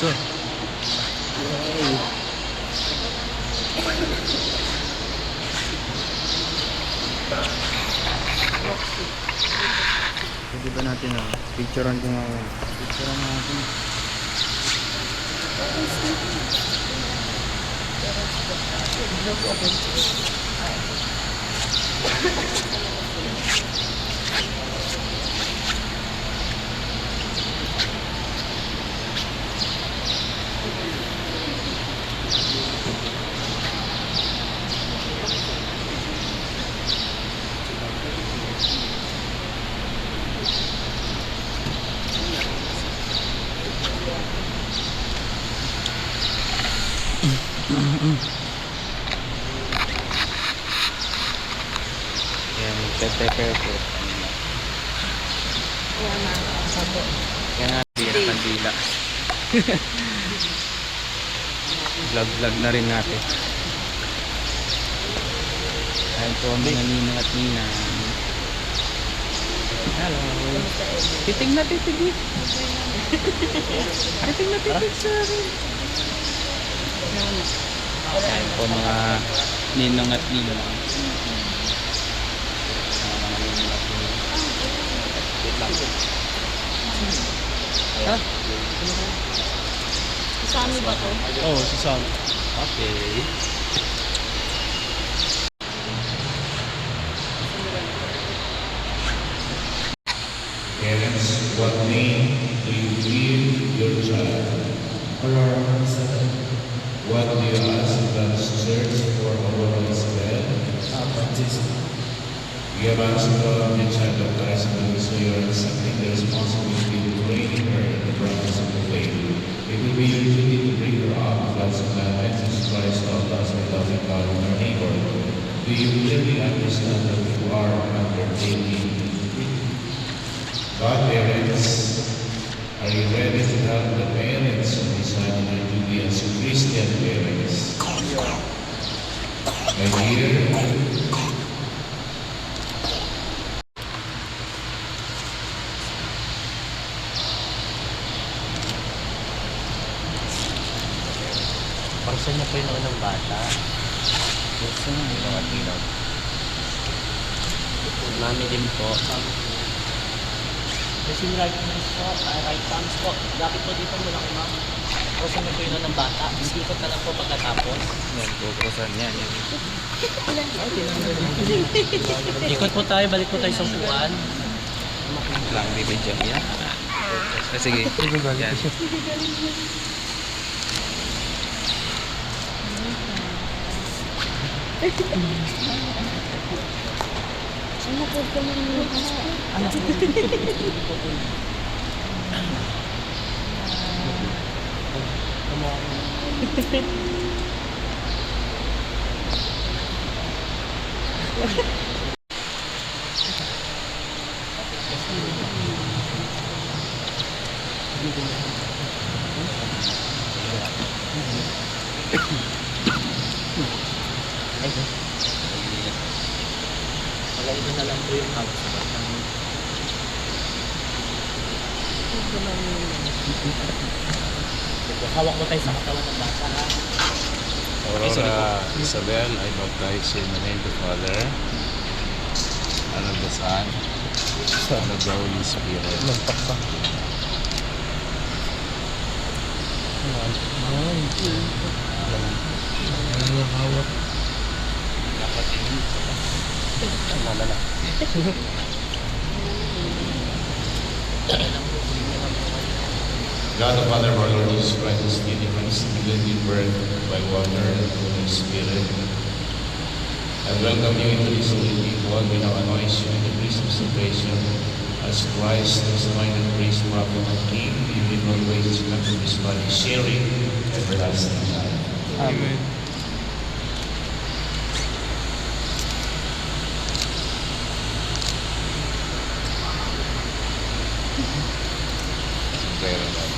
dito. Pwede ba natin picturean ko nga. Picturean natin. Yan, prepare po. Kaya nga, bira kandila. Vlog na rin natin. Ayan po ang mga ninang at ninang. Hello. Titig na titig. Titig na titig sa akin. Ayan po mga ninang at ninang. Ha? Si Sammy ba to? Oo, si Sam. Okay. Parents, what name do you give your child? What do you ask that search for Aurora Isabel? We have asked God, the child of Christ, and so you are accepting the responsibility to training her in the practice of the faith. It will be your duty to bring her up to God's commandments as Christ taught us by loving God and our neighbor. Do you clearly understand that you are undertaking? Godparents, are you ready to help the parents who decide on their duty as Christian parents? My dear, Parsa niya po yung unang bata. Parsa niya yung mga tinag. Mami din po. Kasi yung right hands po, right thumbs po. Dapat po dito mula kay ma'am. Parsa niya po yung unang bata. Isikot na lang po pagkatapos. Yan, kukusan yan. Ikot po tayo, balik po tayo sa upuan. Lang, baby dyan. Yan. Sige. Yan. Ano po ka lang Pagkaito na lang po yung hawak sa bata. Hawak mo tayo sa katawan ng bata, ha? Aurora Isabel, I baptize in the name of the Father, and of the Son, and of the Holy Spirit. Magpaksa. Hawak. Malala. God the Father of our Lord Jesus Christ, is giving us given birth by water and the Holy Spirit. I welcome you into this holy people, and we now anoint you in the priest of salvation, as Christ has anointed priest, prophet, and king, you will not waste not to his body, sharing everlasting life. Amen. Prayer of God.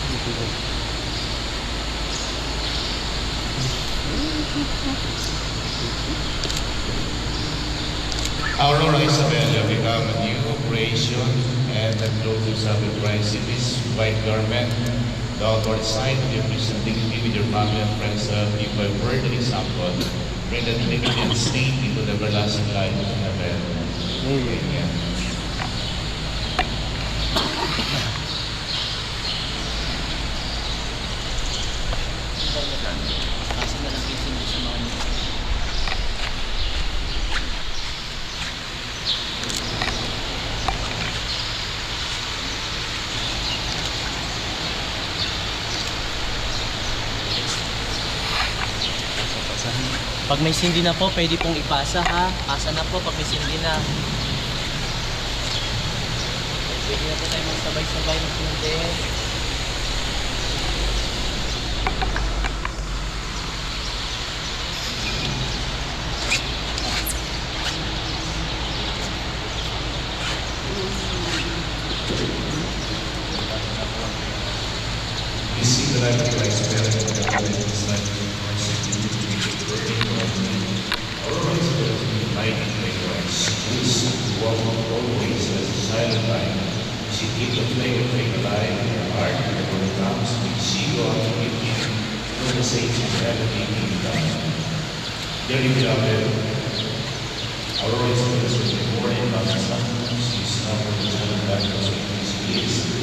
Aurora Isabel, you have become a new creation and have clothed yourself with Christ in this white garment, Thou art assigned to your Christian dignity with your family and friends to help you by word and example. Bring that liberty and state into the everlasting life of heaven. Amen. Kasi na lang hindi sa mga pag may sindi na po, pwede pong ipasa ha. Pasa na po pag may sindi na. Pwede na po tayo magsabay-sabay ng sindi. We see the light of Christ's parent and the light of His life in Christ and you to be working for me. Our Lord Spirit to be united by Christ. Please walk always as a silent light. She keep the flame of faith alive in your heart and when it comes, we see God to give you for the saints in heaven being done. Dearly beloved, our Lord Spirit will be born in God's Son. She is not for the Son of God, but she is.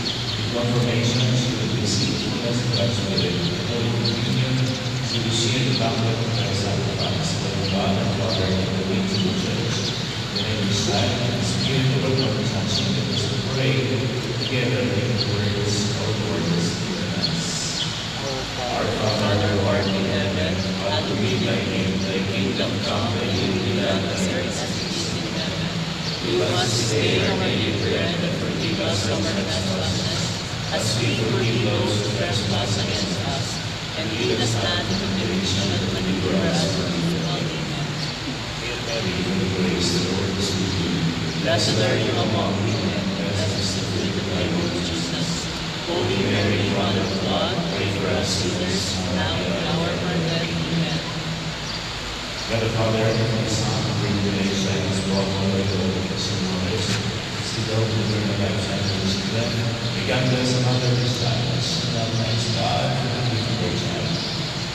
Confirmation, she will receive fullness of God's Spirit. Holy Communion, she will share the banquet of Christ's sacrifice, but the God and Father in the wings of the Church. The name is Son and the Spirit of our Lord is unseen. Let us pray together in the words of the Lord is given us. Our Father, who art in heaven, hallowed be thy name. Thy kingdom come, thy will be done on earth as it is in heaven. Give us this day our daily bread, and forgive us our trespasses, as we forgive those who trespass against us. And lead us not into temptation, but deliver us from evil. Amen. Hail Mary, full of grace, the Lord is with you. Blessed are you among women, and blessed is the fruit of thy womb, Jesus. Holy Mary, Mother of God, pray for us sinners, now and at the hour of our death. Amen. God the Father, and the Son, and bring the nation, and His blood, and the Lord, and His knowledge. See those who turn the life and receive them. May God bless the mother of His sons, and now thanks God for the gift of their child.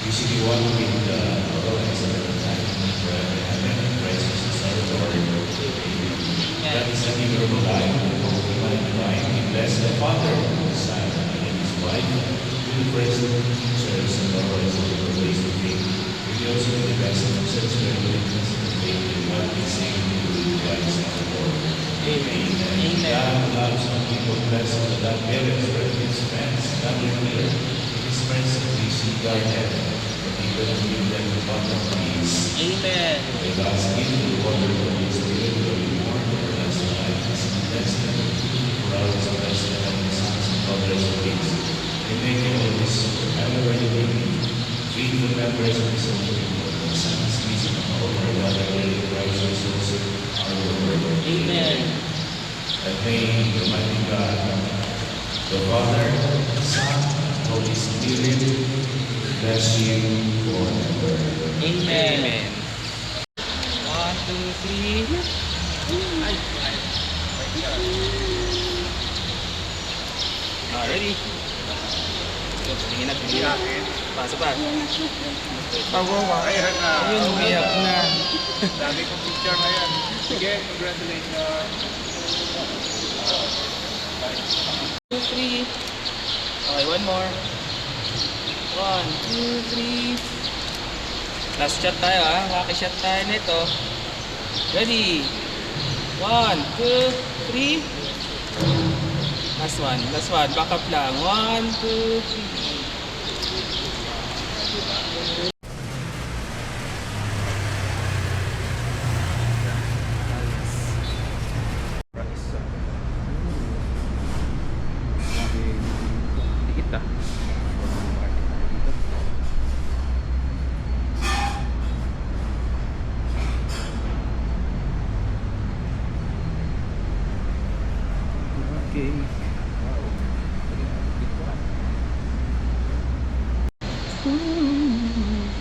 We see the one with the Lord and Son of the time, and forever and ever, and Christ Jesus our Lord. Amen. God is the giver of life, and both human and divine. We bless the Father, the Son, and His wife, with the praise of the teachers, and the Lord is over the ways of faith. We also give the best of the church, and the witness of the faith, and God be saved through Christ our Lord. Amen. Amen. God loves some people, bless all that parents, relatives, friends, God will clear. His friends that we see God heaven, but He will give them the abundant peace. Amen. May God's gift to the water of the Spirit will be more for us life as we bless them, for ours bless them, and the sons and daughters of peace. We make you always forever and ever. Feed the members of His own people, the sons, peace, and all our God, our Lady Christ Jesus, our Lord. Amen. And may the mighty God, the Father, the Son, and Holy Spirit bless you forever. Amen. 1, 2, 3. Ready? Tingin na, tingin na. Pasok pa. Ayan na. Ayun, umiyak na. Dami kong picture na yan. Sige, congratulations. 2, 3. Okay, one more. 1, 2, 3. Last shot tayo ha. Waki shot tayo nito. Ready? 1, 2, 3. Last one. Last one. Back up lang. 1, 2, 3. Dikit ah. Okay. Wow.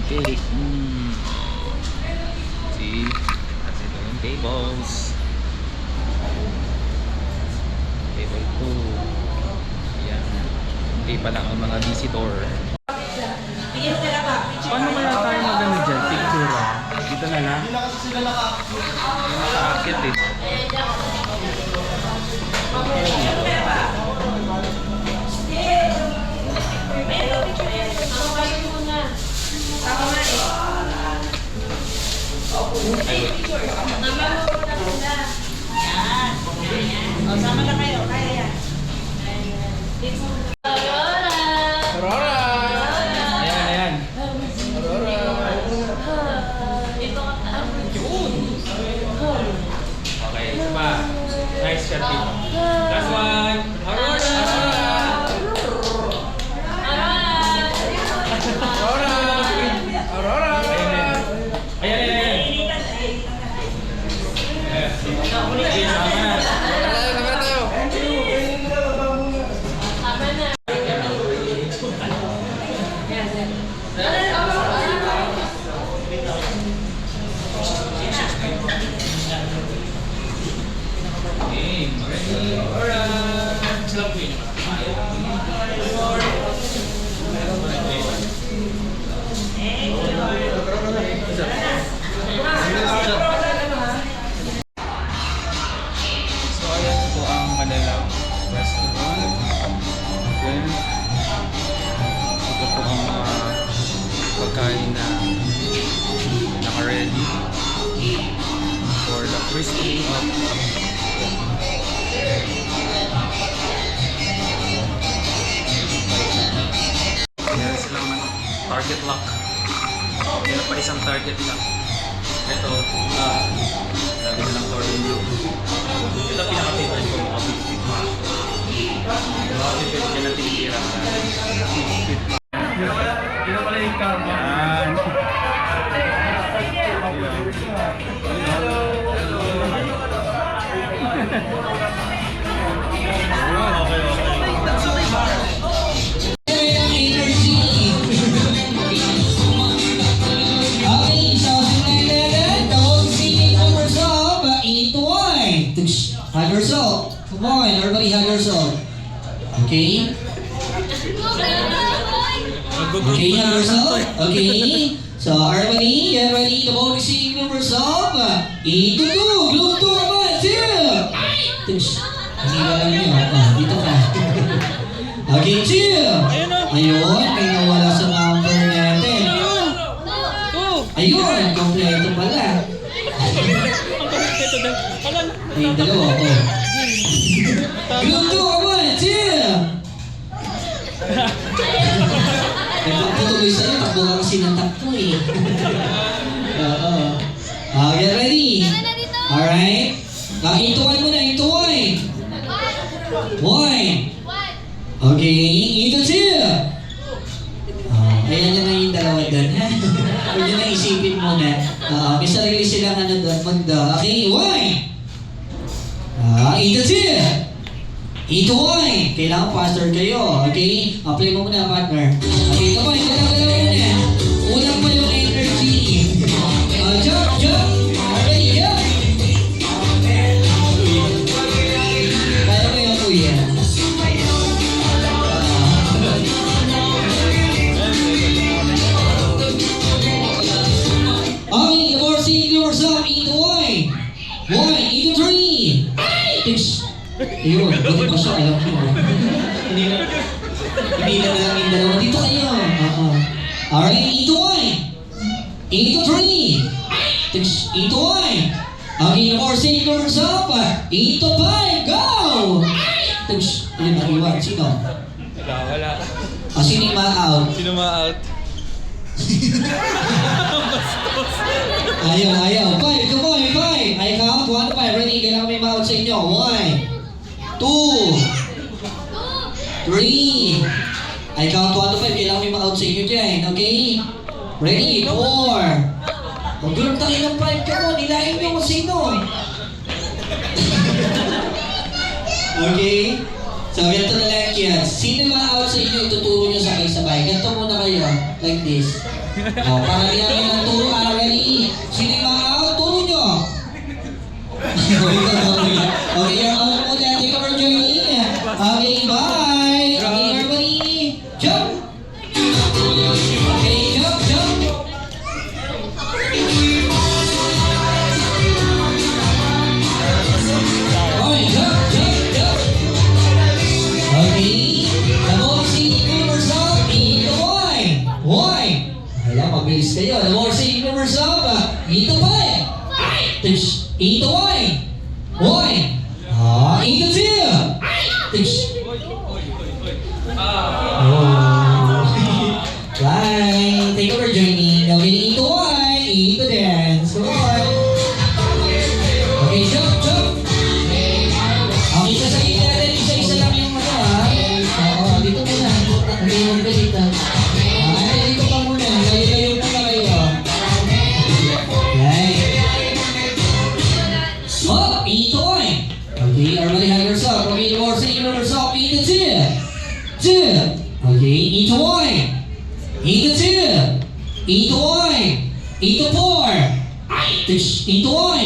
Okay. See? At ito yung tables. Table 2. Ayan. Hindi pa lang ang mga visitor. Paano kaya tayo magano dyan? Picture ah. Dito na lang. Hindi na kasi sila nakaakit eh. Sama na kayo, kaya yan. Aurora! Ayan, ayan. Okay, isa pa. Nice shot dito. Last one. Aurora! Aurora! Aurora! Ayan, ayan, ayan. Okay, sama na. Okay, ready? Alright. Sila po yun. So, ayan po ang Manila Restaurant. Then, ito po ang mga pagkain na naka-ready for the christening of meron silang target lock. Meron pa isang target lock. Ito, sabi nilang tornillo. Ito pinaka-favorite ko, mga biscuit. Mga biscuit dyan ang tinitira. Biscuit. Ito pala yung karma. Hug yourself. Come on, everybody hug yourself. Okay? Okay, hug yourself. Okay. So, everybody, get ready. The ball receiving number yourself. 8 to 2. Group 2 naman. 2. Hindi ba lang yun? Dito ka. Okay, 2. Ayun, may nawala sa number natin. Ayun, kompleto pala. Ay, dalawa ko. Group 2, come on, 2! Nagpapatuloy sa'yo, takbo ka kasi ng takbo eh. Oo. Get ready? Alright? Ituan mo na, ituan! 1. Okay, ito 2! Ayan na yung dalawa doon, ha? Huwag nyo na isipin muna. May sarili silang ano doon, mundo. Okay, 1! Ito 2! Ito 1! Kailangan faster kayo, okay? Play mo muna, partner. Okay, come on, galaw-galaw muna. Ulang pa yung energy. Jump, jump! Okay, jump! Kaya mo yung kuya. Okay, the more singing yourself, ito 1! 1, ito 3! Ayun, buti pa siya, alam ko. Hindi na lang yung dalawa. Dito kayo. Alright, ito 1. Ito 3. Ito 1. Okay, the more singing yourself. Ito 5. Go! Ayun, nag-iwan. Sino? Wala. Sino yung ma-out? Sino ma-out? Ayaw. 5, come on, 5. I count 1 to 5. Ready? Kailangan may ma-out sa inyo. 1, 2, 3. I count 1 to 5. Kailangan may ma-out sa inyo dyan. Okay? Ready? 4. Huwag yung tayo ng 5 ka mo. Nilahin nyo kung sino. Okay? So, ganito na lang yan. Sino ma-out sa inyo, ituturo nyo sa kayo sabay. Ganito muna kayo. Like this. O, para iyakin ang turo. Ready? Sino yung mga out? Turo nyo. Okay, you're out muna. Thank you for joining. Okay, bye. Okay, everybody. Jump. Okay, jump, jump. Okay, jump, jump, jump. Okay. The boxing numbers up. Ito, boy. Boy. Kaya mabilis kayo. The boxing numbers up. Ito, boy. Ito, boy. Boy. Ito, two. Bye. Thank you for joining. Okay, ito, boy. Ito, dance. Boy. Okay, jump, jump. Okay, sasayin natin. Isa-isa lang yung ano, ha? Oo, dito muna. Nag-iwan ka dito. Dito ka muna. Layo-layo muna kayo. Okay. Oh, ito, boy. Okay, everybody have yourself. Okay, the more saying yourself. Ito, two. Two. Okay, ito, boy. Ito, two. Ito, boy. Ito, four. Ito, boy.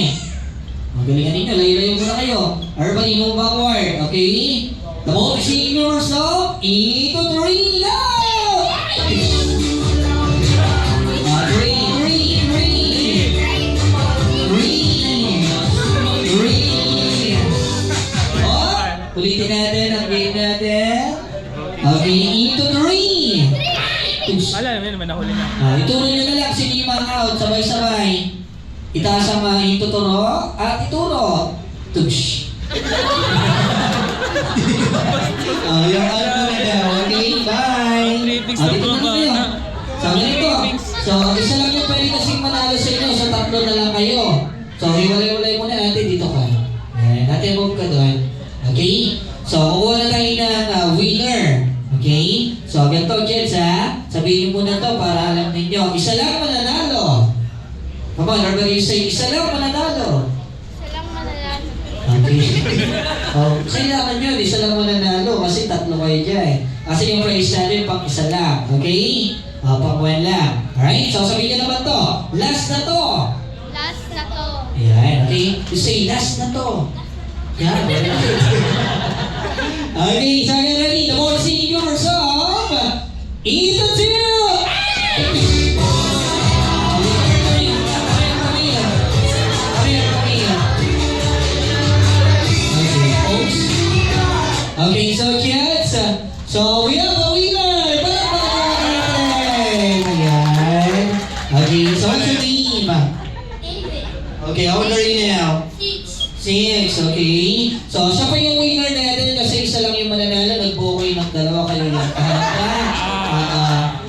Magalingan ninyo, layo-layo muna kayo. Everybody move backward, okay? The more saying yourself. Ito, three. Go! Ulitin natin ang game natin. Okay, ito 3. Alam naman nahuli na. Ituro nyo na lang, sino yung mga out, sabay-sabay. Itaas ang mga ituturo at ituro. Tush. You're out muna daw. Okay, bye. Dito na kayo. So, ganito. So, isa lang yung pwede kasing manalo sa inyo. So, tatlo na lang kayo. So, hiwalay-walay muna natin dito ka. Ayan, natin move ka doon. Okay? So, kukuha na tayo ng winner. Okay? So, ganito, kids, ha? Sabihin mo na to para alam ninyo. Isa lang mananalo. Come on, everybody say, isa lang mananalo. Okay. Kailangan yun, isa lang mananalo kasi tatlo kayo dyan. Kasi yung prize natin pang isa lang. Okay? Pang one lang. Alright? So, sabihin nyo naman to. Last na to. Last na to. Ayan, okay? You say, last na to. Yeah, okay, so get ready. The more seniors of Ito 2. Okay, so kids, so we have a winner. Ayan. Okay, so what's your name? Okay, how old are you now? 6, okay. So, siya pa yung winner natin kasi isa lang yung mananalo. Nag-booking ng dalawa kayo lang.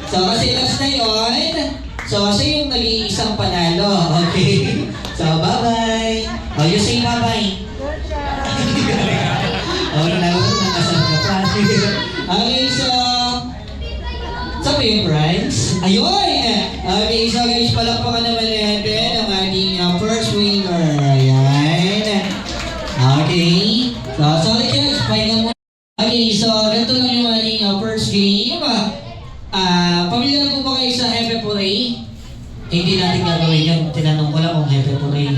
So, kasi last na yun. So, siya yung nag-iisang panalo. Okay. So, bye-bye. Oh, you say bye-bye. Oh, nanalo ko nakasal ka pa. Okay, so... Saan ba yung prize? Ayun! Okay, so guys, palakpakan naman natin ang ating first winner. Ayan. Okay. So, sorry guys, pahinga muna. Okay, so ganito lang yung ating first game. Pamilya na po ba kayo sa Hefe Puree? Hindi natin gagawin yun. Tinanong ko lang kung Hefe Puree.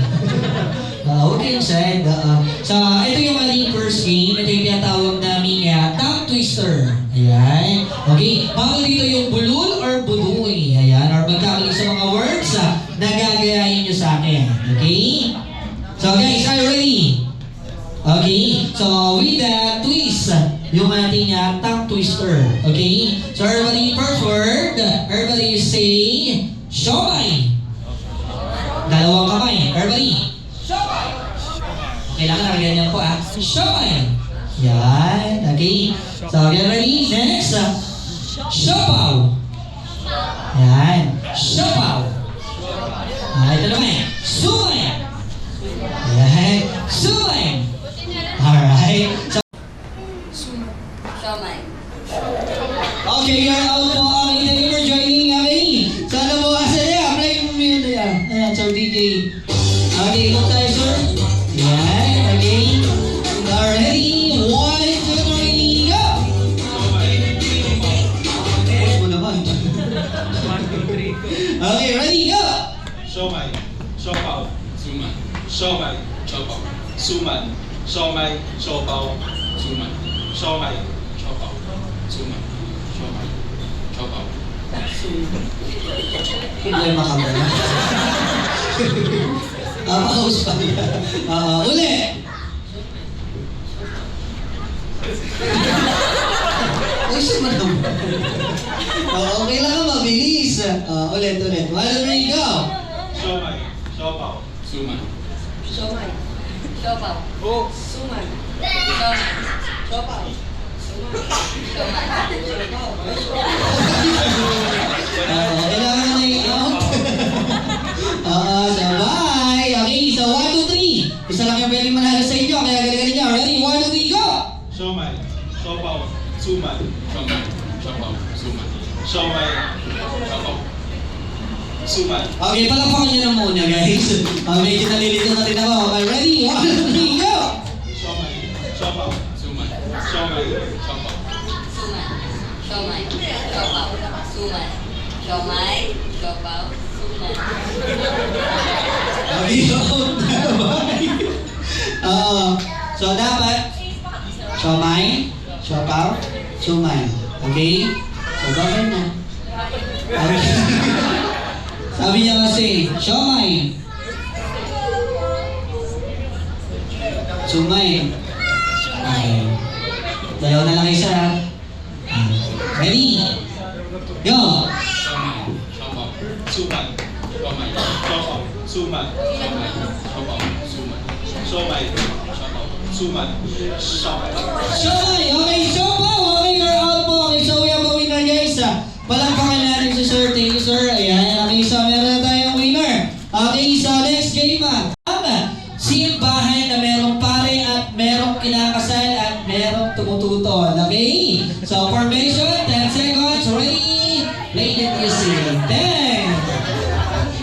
Okay, inside. So, ito yung ating first game. Ito yung tinatawag namin tongue twister. Ayan. Okay, bawal dito yung bulul or buduy. Ayan, or magkakaling sa mga words na gagayahin nyo sa akin. Okay? So guys, are you ready? Okay, so with the twist, yung ating tongue twister. Okay? So everybody, first word, everybody say, siomai. Dalawang kamay. Everybody. Kailangan ganyan po siomai. Yan. Okay. So, get ready. Next. Siopaw. Yan. Siopaw. Ito naman. Sumay. Yan. Sumay. Alright. So, okay, you're out po. Thank you for joining kami. Sana mo kasi apply mo yun. Ayan, Sir DJ. Okay, look tayo, sir. Yan. Okay. Ready? 1, 2, 3, go! Push mo naman. 1, 2, 3, go. Okay, ready, go! Siomai, siopaw, suman. Siomai, siopaw, suman. Siomai, siopaw, suman. Siomai, siopaw, suman. Siomai, siopaw. Problema ka ba na? Pause pa niya. Uli! Uy, siya man naman. Okay lang ka, mabilis. Ulit. 1, 2, 3, go! Siomai, siopaw, suman. Siomai. Siopaw. Oh. Suman. Siomai. Siopaw. Suman. Siomai. Kailangan na i-out. Sabay. Okay, so 1, 2, 3. Isa lang yung pwedeng manalo sa inyo, kaya galing niya. Ready, 1, 2, 3, go! Siomai, siopaw, suman. Siomai, siopaw, suman. Siomai, siopaw, suman. Okay, palakpakan nyo na muna, guys. Medyo nalilito na rin ako. Okay, ready, 1, 2, 3, go! Siomai, siopaw, Suman. siomai, Siopaw. Suman. Siomai. Siopaw. Suman. Siomai. Siopaw. Suman. Okay, out na ba? So, dapat, siomai, siopaw, sumay. Okay? So, bakit na? Okay. Sabi niya kasi, siomai, sumay. Okay. Dalawa na lang isa. Ready? Go! Siomai, siopaw, suman. siomai, Siopaw, suman. siomai, siopaw, suman. Siomai, Siopaw. suman. Siomai. Siomay! Okay, siopaw! Okay, you're out po. Okay, so we have a winner, guys. Palakpakan natin si Sir. Thank you, Sir. Ayan, okay, so meron na tayong winner. Okay, so next game. Simbahan na merong pare at merong kinakasal at merong tumututol. Okay? So, formation, 10 seconds. Ready? Play the music. 10.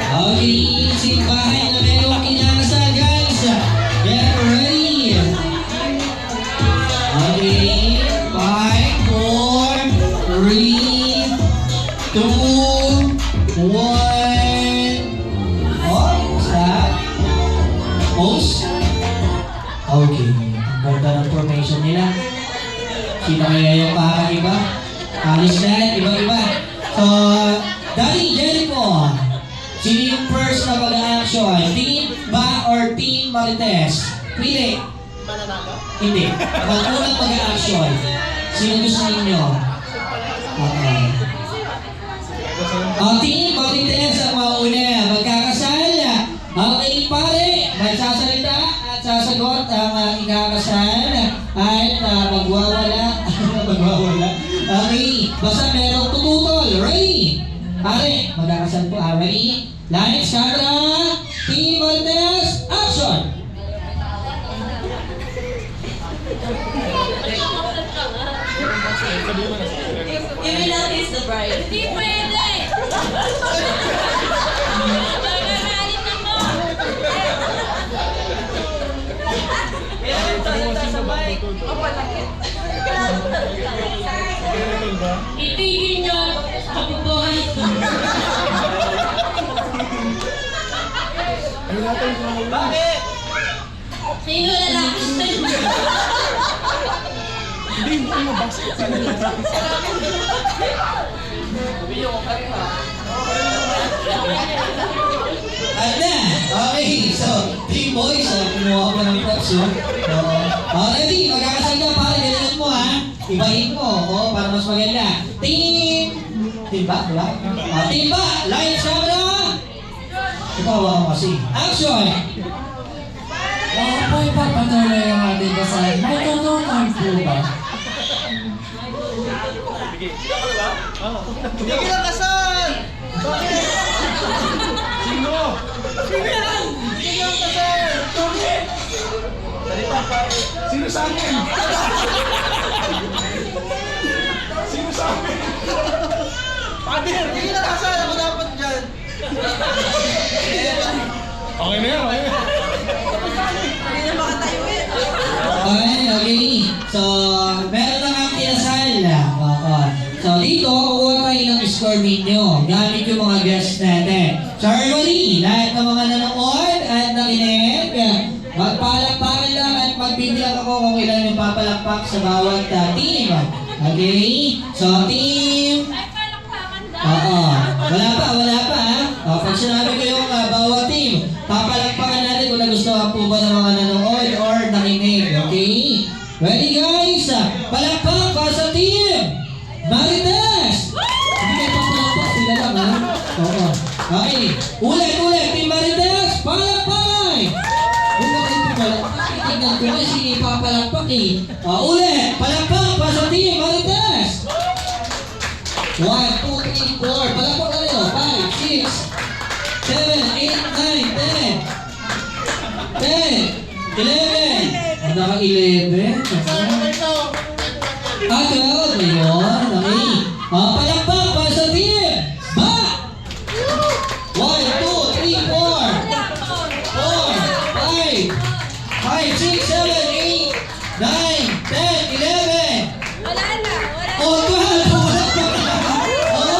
Okay, simbahan na merong kinakasal, guys. Get ready. Okay, 5, 4, 3, 2, 1. Oh, stop. Pause. Okay, ang ganda ng formation nila. Sino kaya yung iba? Alis na, iba-iba. So, Daddy Jericho, sino yung first na mag-action? Team Ba or Team Marites? Pili. Hindi. Ang unang mag-action. Sino gusto ninyo? Okay. Team Marites ang mauna. Magkakasal. Okay, pare. Magsasalita at sasagot ang ikakasal. At magwawala. Magwawala. Okay. Basta merong tututol. Ready? Pare, magkakasal po. Ready? Lights, camera. Team Marites, action! You will not kiss the bride. Hindi pwede! Magagalit ako! Itigil niyo! Kapupuhan! Bakit? Sino lalaki sa'yo? Hindi mo mabasket sa nila. At na! Okay, so, Team Boys, kumuha ko ng props, no? Ready, magkakasal ka, pare, ganyan mo, ha? Ibahin mo, para mas maganda. Team Ba, diba? Team Ba, lights, camera! Ikaw ako kasi. Action! Po ipapatuloy ang ating kasal. May tutunan po ba? Hindi kita kasal! Bakit? Sino? Sino yan? Sino ang kasal? Bakit? Salita pa. Sino sa akin? Sino sa akin? Pader! Hindi kita kasal! Ako dapat dyan! Okay na yan, okay na yan. Hindi na makatayo So, meron na kang kinasal. Oo. So, dito, kukuha tayo ng score ninyo. Gamit yung mga guests natin. So, everybody, lahat ng mga nanonood at nakinig, magpalakpakan lang at magbibilang ako kung ilan yung papalakpak sa bawat team. Okay? So, team... Oo. Wala pa. Pag sinabi ko yung bawat team, papalakpakan natin kung nagustuhan po ba ng mga nanonood or nakinig. Okay? Ready guys? Palakpak para sa team! Marites! Hindi kayo papalakpak, sila lang ha? Oo. Okay. Ulit. Team Marites, palakpak! Huwag kayo papalakpak. Tignan ko na si papalakpak eh. Ulit. Palakpak para sa team Marites! 1, 2, 3, 4. Palakpak na rin. 5, 6, 7, 8, 9, 10. 11. Naka-11. Ah, 12. Ayun. Okay. Palakpak para sa team. Ba! 1, 2, 3, 4. 4, 5, 6, 7, 8, 9, 10, 11. Wala na. Oh, 12. Oh,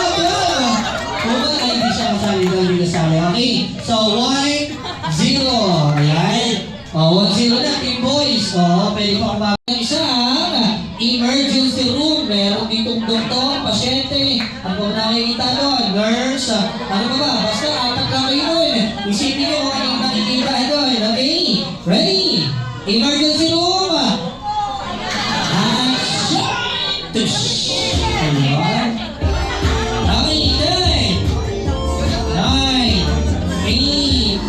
12. Ay, hindi siya kasali daw. Hindi kasali. Okay. So, 1, 0. Ayan. 1-0 na, team boys. Pwede pa kumabang isang emergency room. Meron ditong doktor, pasyente. Ang kung nakikita doon, nurse. Ano ba? Basta atak lang kayo doon. Isipin nyo kung anong nakikita doon. Okay? Ready? Emergency room. Action! Tush! Ayan. Okay, 10, 9, 8,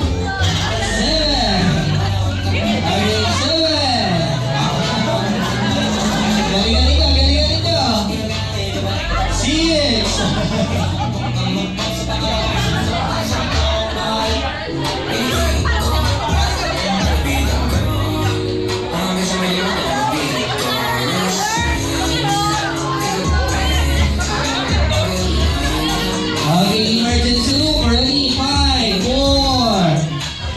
7. Galing nyo. 6. Okay, emergency room. Ready? 5, 4,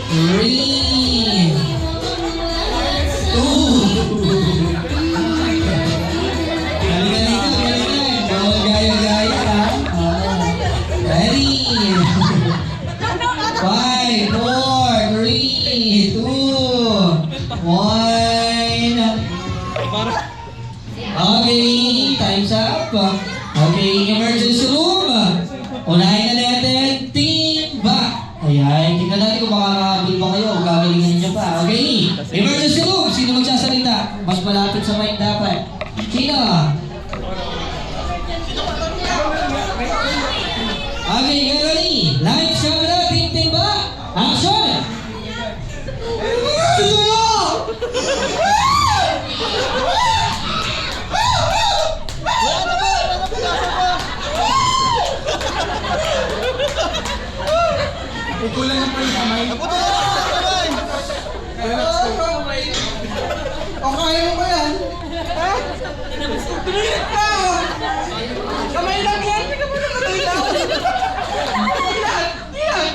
3, 2. Galing. Bawal gaya-gaya ha. Ready? 5, 4, 3, 2, 1. Okay, time's up. Okay, emergency room. Unahin na natin, team back. Ayan, tingnan natin kung makakabul ba kayo o gagalingan niyo pa. Okay, emergency room. Sino magsasalita? Mas malapit sa mic dapat. Sino? Okay, get ready. Lights, camera, team back. Action! Pupulan na pa yung kamay. O kaya mo ba yan? Ha? Pinilit ka! Kamay lang yan! Hindi ka mo nakatilaw! Yan!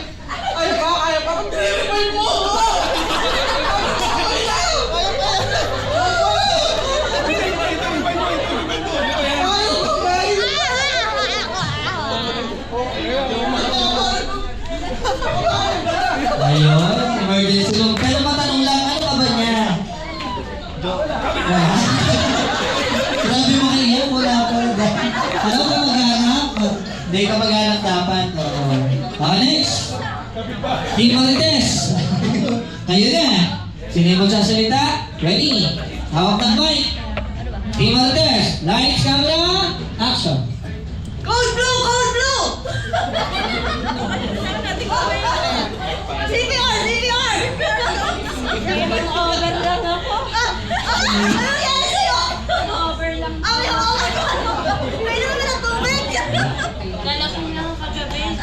Kaya pa! Pinilit mo! Ayun, emergency room. Pero matanong lang, ano ka ba niya? Grabe mo kayo, wala pa. Ano ka maghanap? Hindi ka maghanap dapat. Oo. Next. Team Marites. Kayo na. Sino yung magsasalita? Ready? Hawak ng mic. Team Marites. Lights, camera, action. Code blue! CPR! Over lang ako. Ano nangyari sa'yo? Over lang. Pwede mo ng tubig? Galasong lang kagabi.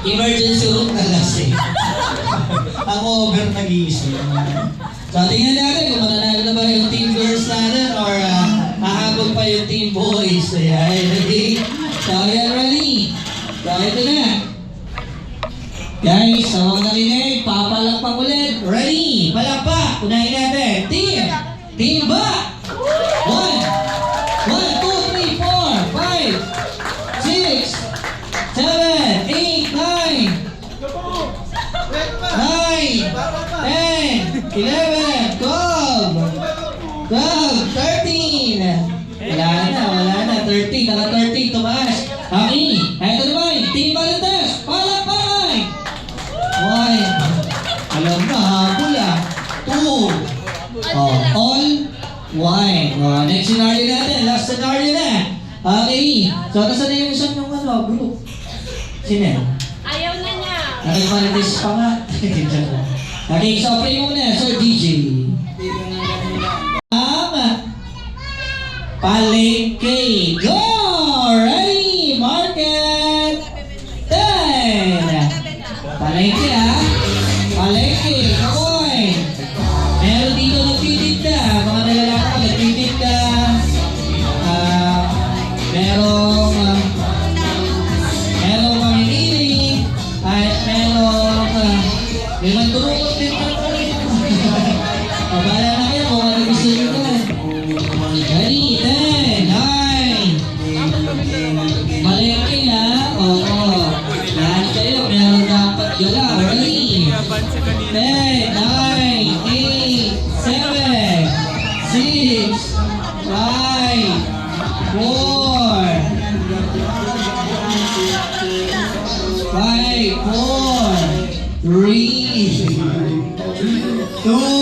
Emergency room na kasi. Ako over nag-iisip. So, tingnan natin kung mananalo na ba yung team girls natin or hahabol pa yung team boys. Ayan, ready? So, ayan, ready? So, ito na. Guys, sa mga narinig, papalakpak ulit. Ready? Palakpak. Unahin natin. Team. Team ba? 1, 2, 3, 4, 5, 6, 7, 8, 9, 10, 11, 12, 13. Wala na. 13. Naka 13. Tumaas. Okay. Eto naman. Team Valentes. Palakpakan. 1. Alam na, habol ah. 2. All wine. Next scenario natin. Last scenario na. Okay. So, nasa na yung isang yung group? Sino? Ayaw na niya. Nakipalitis pa nga. Okay, so play muna, Sir DJ. Palengke. Go! Ready? Market 10. Palengke ah. Palengke. Kamoy. Meron dito nagtitinda. Mga nalalaki nagtitinda. Merong mamimili. At merong may magturukot din pa rin. Pabala na kayo kung ano gusto nyo na. Ready? 10, 9. Malengke ha? Oo. Lahat kayo, meron dapat galaw. Ready? 10, 9, 8, 7, 6, 5, 4, 3, 2.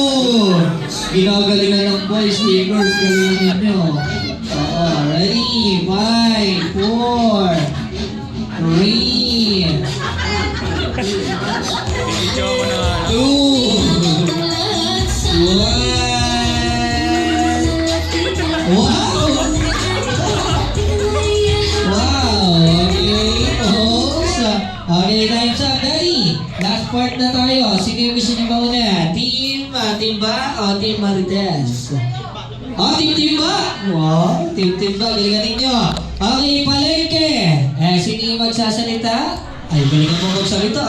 Ginagalingan ng boys, neighbors, galingan ninyo. Oo, ready? 5, 4, 3, 2, 1. Wow! Wow! Okay, okay, time's up, Daddy. Last part na tayo. Sino yung gusto niyo ba una? Team ba? O Team Marites? Team ba? Wow, Team ba. Galingan ninyo. Okay, Palengke. Sino yung magsasalita? Ay, galingan mo magsalita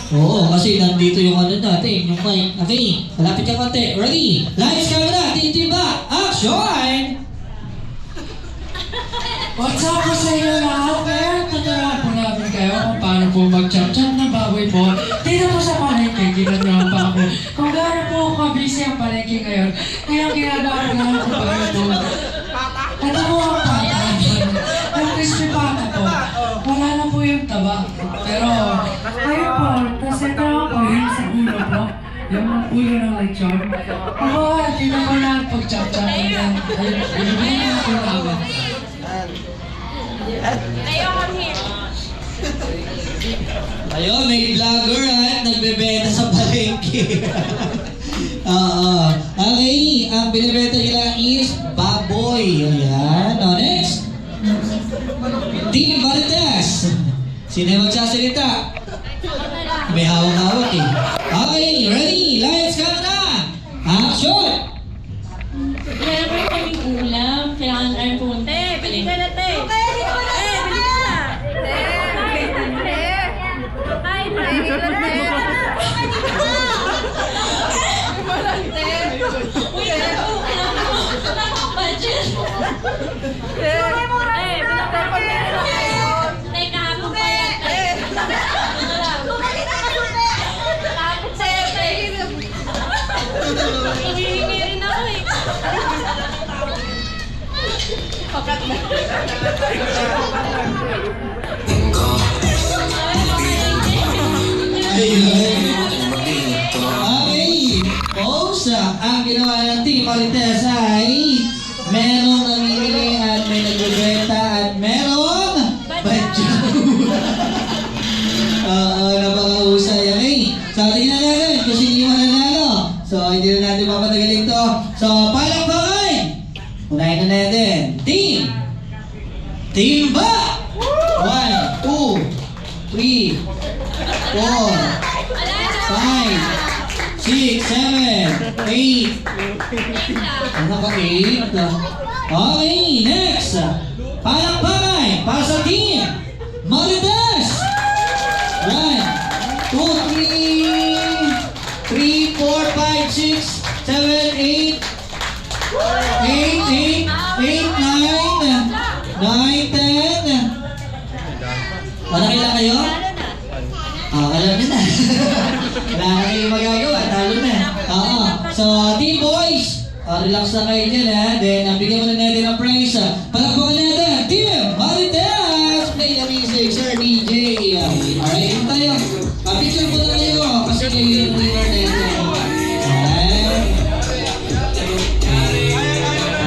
Oo, kasi nandito yung ano natin, yung mic. Okay, malapit ka konti. Ready? Lights, camera, Team ba? Action! What's up po sa inyo lahat? Ngayon, tuturuan po namin kayo kung paano po mag-chop-chop ng baboy po. Dito po sa palengke, ginagawa pa ako. Kung gaano po kabisi ang palengke ngayon, kaya ginagawa ko lang kung paano po. Ito po ang pata. Yung crispy pata po. Wala na po yung taba. Pero, ayun po, kasi ito po yung sa ulo po. Yung ulo ng lechon. Ako, hindi na po na pag-chop-chop. Ayun, ayun na po namin. Ayun, may vlogger nagbebenta sa palengke. Oo. Okay, ang binibenta nila is baboy. Ayan. Next. Team Marites. Sino yung magsasalita? May hawak-hawak eh. Okay, ready? Lights, camera. Action! Meron kaming ulam. Kailangan tayo pumunta. Bili ka na, te. Bili ka na. Okay, folks, ang ginawa ng Team Marites ay merong namimili at may nagbebenta at merong badyaw. Napakahusay yan eh. So, tingnan natin kung sino yung mananalo. So, hindi na natin papatagalin to. So, palakpakan! Unahin na natin. Team ba? 1, 2, 3, 4, 5, 6, 7, 8. Ano ba 8? Okay, next. Palakpakan para sa Team Marites. 1, 2, 3, 4, 5, 6, 7, 8, 9, 10. Nakailan kayo? Alam nyo na. Wala na kayong magagawa. Talo na. Oo. So, team boys, relax na kayo dyan ha. Then, bigyan mo na natin ang prize. Palakpakan natin. Team Marites! Play the music, Sir DJ. Alright, ito tayo. Picture mo na kayo kasi kayo yung winner natin. Alright.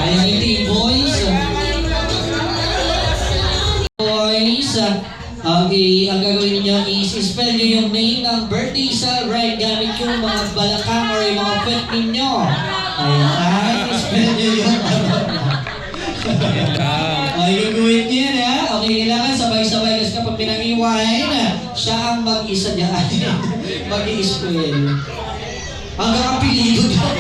Ayan yung team boys. Okay, ang gagawin niyo is spell niyo yung name ng birthday celebrant gamit yung mga balakang or yung mga pet ninyo. Ayan, spell niyo yung okay, gagawin niyo yan ha. Okay, kailangan sabay-sabay kasi kapag pinangiwain, siya ang mag-isa niya. Mag-i-spell. Hanggang apelido daw.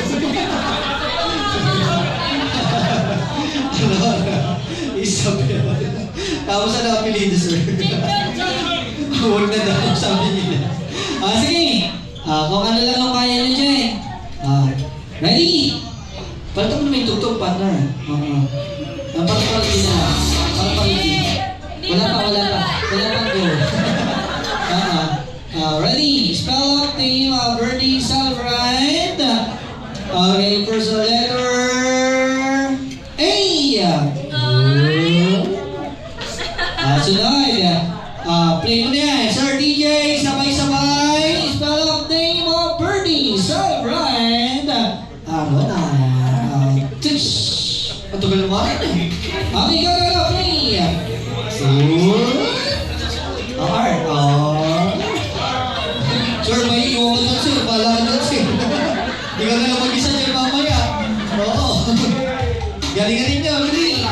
Isabel. Tapos ano apelido, sir? Huwag na daw, sabi nila. Sige. Kung ano lang ang kaya nyo dyan. Ready? Palito mo naman yung tugtog, partner. Parang-parang na. Parang-parang. Wala pa. Wala pang go. Ready? Spell out the birthday celebrant. Okay, first letter A. Sunod. Play mo na yan. Sir DJ, sabay-sabay. Spell out name of birthday celebrant. Ano na? Tish. Matugal mo? Okay, go. Play. R. Sir, may iwan ko dyan, sir. Bala ka dyan, sir. Di ka na lang mag-isa dyan mamaya. Oo. Galing-galing nyo, galing.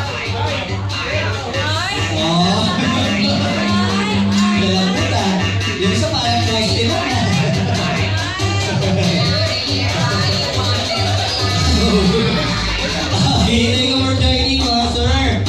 Dalambot ah. Yung isa parang poste na. Okay, thank you for joining us, sir.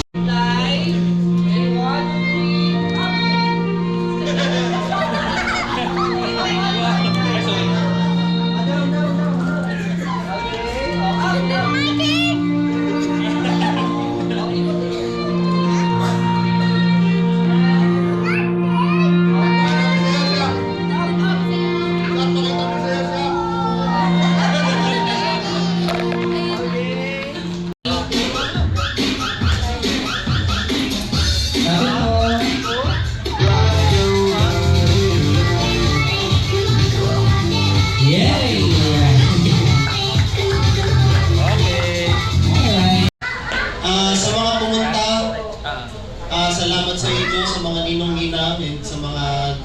Sa mga pumunta, salamat sa inyo, sa mga ninong namin, sa mga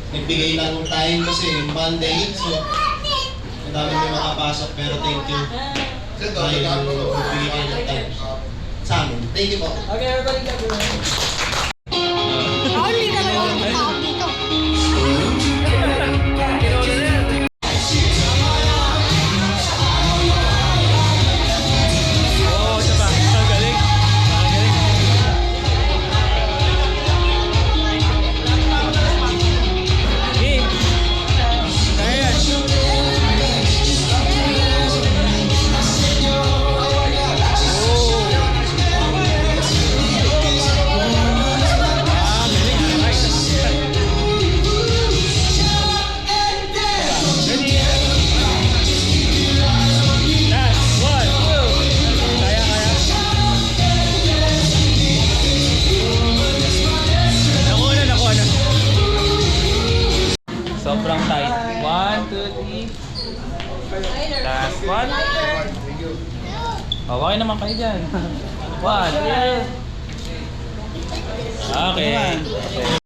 nagbigay lang ng time kasi Monday, so madami may makapasok pero thank you dahil nagbigay kayo ng time sa amin. Thank you po. Okay, everybody, Only na lang ang tao dito. Sobrang tight. 1, 2, 3. Last one. Okay naman kayo dyan. 1, 2. Okay.